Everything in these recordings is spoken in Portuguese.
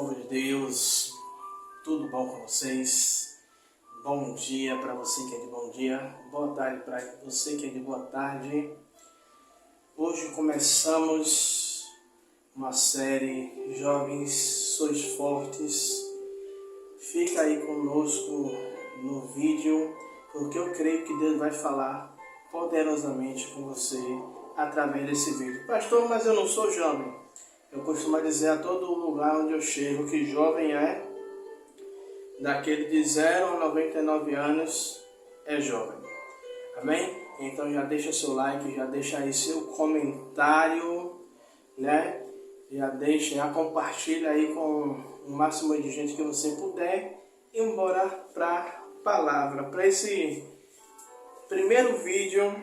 Povo de Deus, tudo bom com vocês? Bom dia para você que é de bom dia, boa tarde para você que é de boa tarde. Hoje começamos uma série Jovens Sois Fortes. Fica aí conosco no vídeo, porque eu creio que Deus vai falar poderosamente com você através desse vídeo. Pastor, mas eu não sou jovem. Eu costumo dizer a todo lugar onde eu chego que jovem é daquele de 0 a 99 anos é jovem. Amém? Então já deixa seu like, já deixa aí seu comentário, né? Já compartilha aí com o máximo de gente que você puder e embora para a palavra. Para esse primeiro vídeo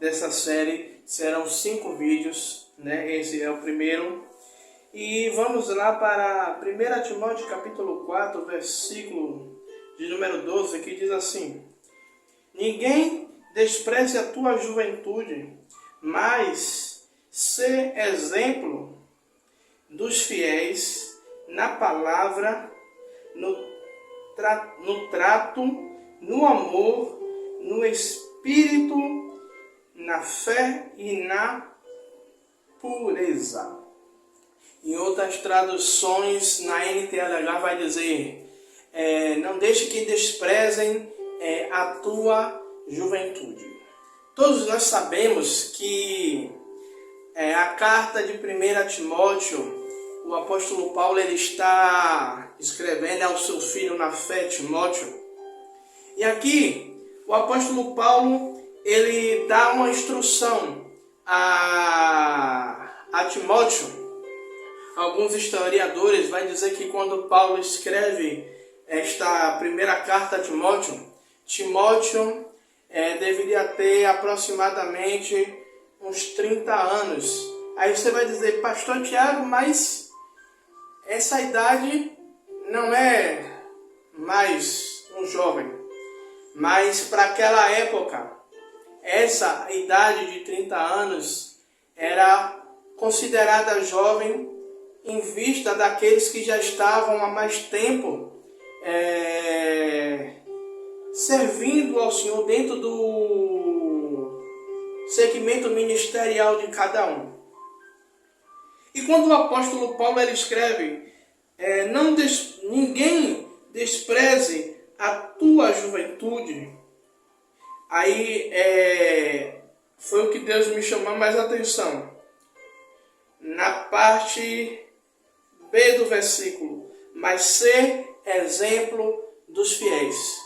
dessa série, serão 5 vídeos, né? Esse é o primeiro. E vamos lá para 1 Timóteo capítulo 4, versículo de número 12, que diz assim: ninguém despreze a tua juventude, mas sê exemplo dos fiéis na palavra, no trato, no amor, no espírito, na fé e na pureza. Em outras traduções, na NTLH vai dizer: não deixe que desprezem a tua juventude. Todos nós sabemos que a carta de 1 Timóteo, o apóstolo Paulo ele está escrevendo ao seu filho na fé, Timóteo. E aqui, o apóstolo Paulo ele dá uma instrução a Timóteo. Alguns historiadores vão dizer que quando Paulo escreve esta primeira carta a Timóteo, Timóteo deveria ter aproximadamente uns 30 anos. Aí você vai dizer: pastor Tiago, mas essa idade não é mais um jovem. Mas para aquela época, essa idade de 30 anos era considerada jovem em vista daqueles que já estavam há mais tempo servindo ao Senhor dentro do segmento ministerial de cada um. E quando o apóstolo Paulo ele escreve: ninguém despreze a tua juventude, aí foi o que Deus me chamou mais atenção. Na parte B do versículo: mas ser exemplo dos fiéis.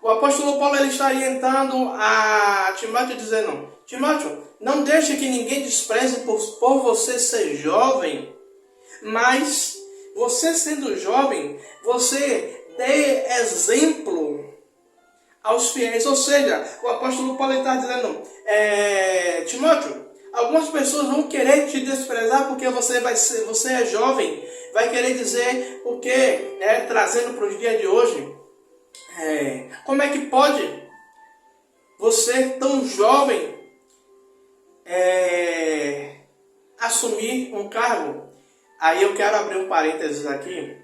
O apóstolo Paulo ele está orientando a Timóteo dizendo: Timóteo, não deixe que ninguém despreze por você ser jovem, mas você sendo jovem, você dê exemplo aos fiéis. Ou seja, o apóstolo Paulo está dizendo: Timóteo, algumas pessoas vão querer te desprezar porque você é jovem. Vai querer dizer o quê? Trazendo para os dias de hoje. Como é que pode você tão jovem assumir um cargo? Aí eu quero abrir um parênteses aqui,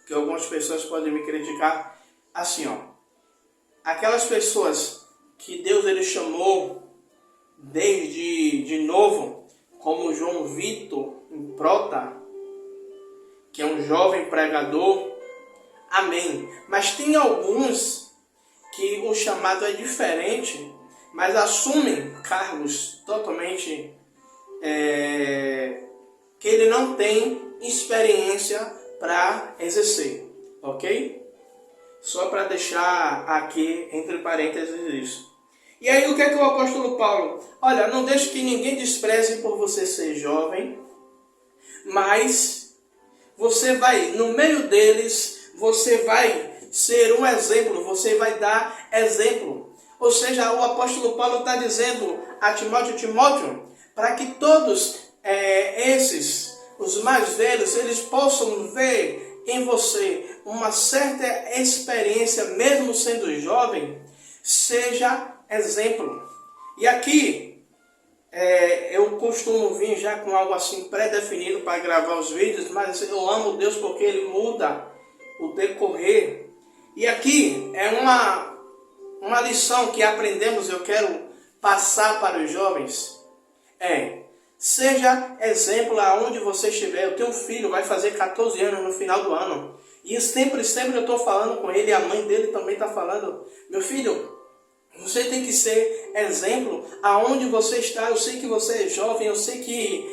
que algumas pessoas podem me criticar. Assim, ó, aquelas pessoas que Deus ele chamou desde de novo, como João Vitor Prota, que é um jovem pregador, amém. Mas tem alguns que o chamado é diferente, mas assumem cargos totalmente que ele não tem experiência para exercer, ok? Só para deixar aqui entre parênteses isso. E aí o que é que o apóstolo Paulo? Olha, não deixe que ninguém despreze por você ser jovem, mas você vai, no meio deles, você vai ser um exemplo, você vai dar exemplo. Ou seja, o apóstolo Paulo está dizendo a Timóteo, para que todos os mais velhos, eles possam ver em você uma certa experiência, mesmo sendo jovem, seja exemplo. E aqui, Eu costumo vir já com algo assim pré-definido para gravar os vídeos, mas eu amo Deus porque Ele muda o decorrer. E aqui é uma lição que aprendemos, eu quero passar para os jovens. Seja exemplo aonde você estiver. Eu tenho um filho, vai fazer 14 anos no final do ano. E sempre eu estou falando com ele, a mãe dele também está falando. Meu filho, você tem que ser exemplo aonde você está. Eu sei que você é jovem, eu sei que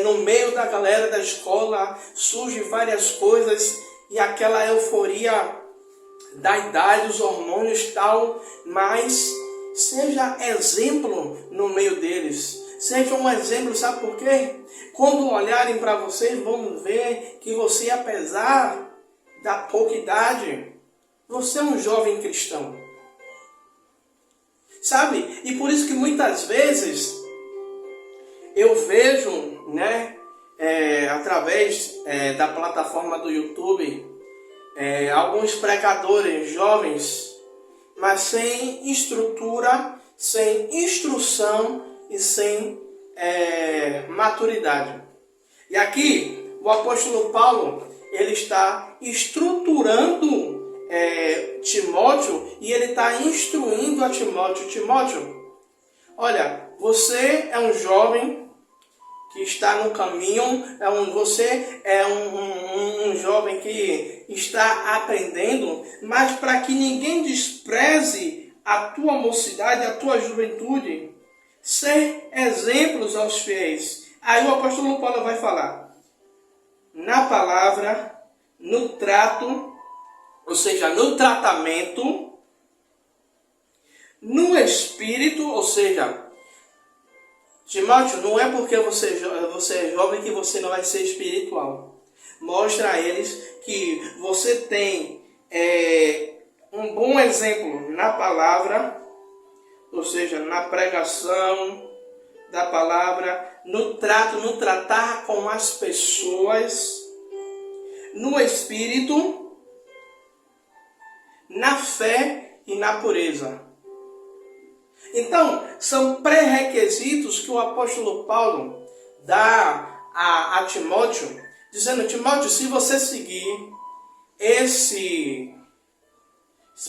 no meio da galera da escola surgem várias coisas e aquela euforia da idade, os hormônios e tal, mas seja exemplo no meio deles. Seja um exemplo, sabe por quê? Quando olharem para vocês, vão ver que você, apesar da pouca idade, você é um jovem cristão. Sabe? E por isso que muitas vezes eu vejo, através da plataforma do YouTube, alguns pregadores jovens, mas sem estrutura, sem instrução e sem maturidade. E aqui o apóstolo Paulo, ele está estruturando Timóteo, e ele está instruindo a Timóteo. Timóteo, olha, você é um jovem que está no caminho, você é um jovem que está aprendendo, mas para que ninguém despreze a tua mocidade, a tua juventude, ser exemplos aos fiéis. Aí o apóstolo Paulo vai falar na palavra, no trato, ou seja, no tratamento, no espírito, ou seja, Timóteo, não é porque você é jovem que você não vai ser espiritual. Mostra a eles que você tem um bom exemplo na palavra, ou seja, na pregação da palavra, no trato, no tratar com as pessoas, no espírito, na fé e na pureza. Então, são pré-requisitos que o apóstolo Paulo dá a Timóteo, dizendo: Timóteo, se você seguir esses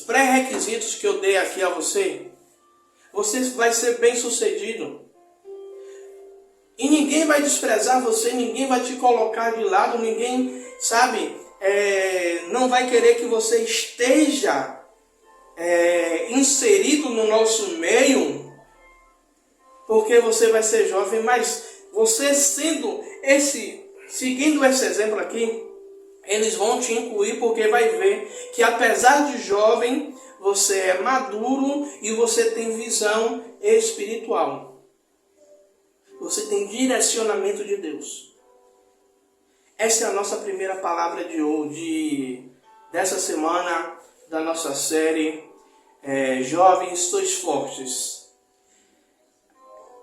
pré-requisitos que eu dei aqui a você, você vai ser bem sucedido. E ninguém vai desprezar você, ninguém vai te colocar de lado, ninguém, não vai querer que você esteja inserido no nosso meio, porque você vai ser jovem, mas você seguindo esse exemplo aqui, eles vão te incluir, porque vai ver que apesar de jovem, você é maduro e você tem visão espiritual. Você tem direcionamento de Deus. Essa é a nossa primeira palavra de hoje, dessa semana, da nossa série Jovens Sois Fortes.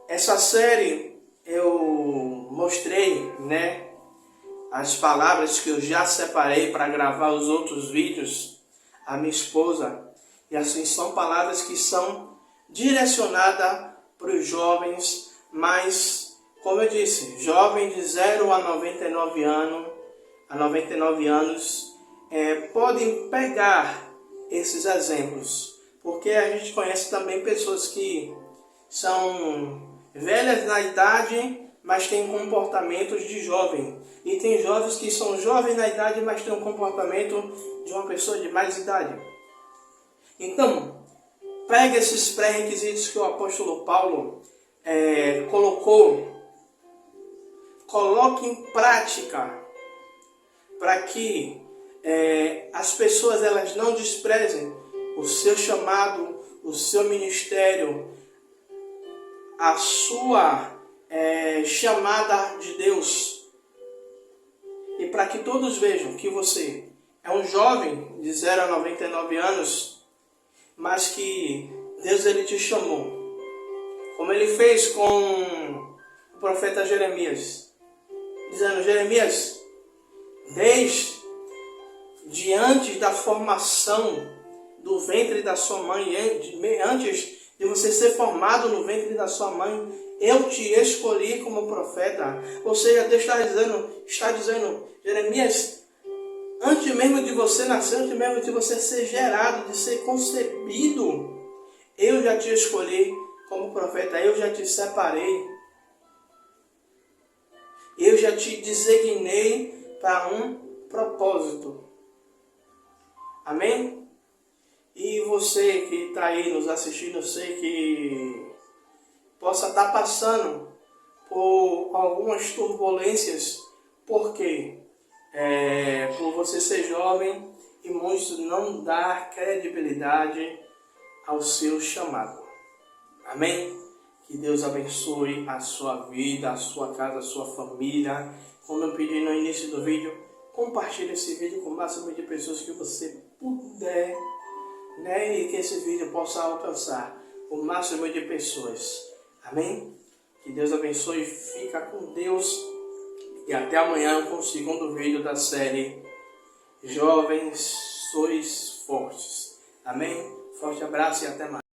Essa série eu mostrei, as palavras que eu já separei para gravar os outros vídeos à minha esposa. E assim, são palavras que são direcionadas para os jovens, mas, como eu disse, jovem de 0 a 99 anos, podem pegar esses exemplos, porque a gente conhece também pessoas que são velhas na idade, mas têm comportamentos de jovem, e tem jovens que são jovens na idade, mas têm um comportamento de uma pessoa de mais idade. Então, pega esses pré-requisitos que o apóstolo Paulo colocou, coloque em prática, para que as pessoas elas não desprezem o seu chamado, o seu ministério, a sua chamada de Deus. E para que todos vejam que você é um jovem de 0 a 99 anos, mas que Deus ele te chamou, como ele fez com o profeta Jeremias, dizendo: Jeremias, desde antes da formação do ventre da sua mãe, antes de você ser formado no ventre da sua mãe, Eu te escolhi como profeta. Ou seja, Deus está dizendo, Jeremias, antes mesmo de você nascer, antes mesmo de você ser gerado, de ser concebido, eu já te escolhi como profeta, eu já te separei. Eu já te designei para um propósito. Amém? E você que está aí nos assistindo, eu sei que possa estar passando por algumas turbulências. Por quê? Por você ser jovem e muitos não dar credibilidade ao seu chamado. Amém? Que Deus abençoe a sua vida, a sua casa, a sua família. Como eu pedi no início do vídeo, compartilhe esse vídeo com o máximo de pessoas que você puder, né? E que esse vídeo possa alcançar o máximo de pessoas. Amém? Que Deus abençoe, fica com Deus. E até amanhã com o segundo vídeo da série Jovens Sois Fortes. Amém? Forte abraço e até mais.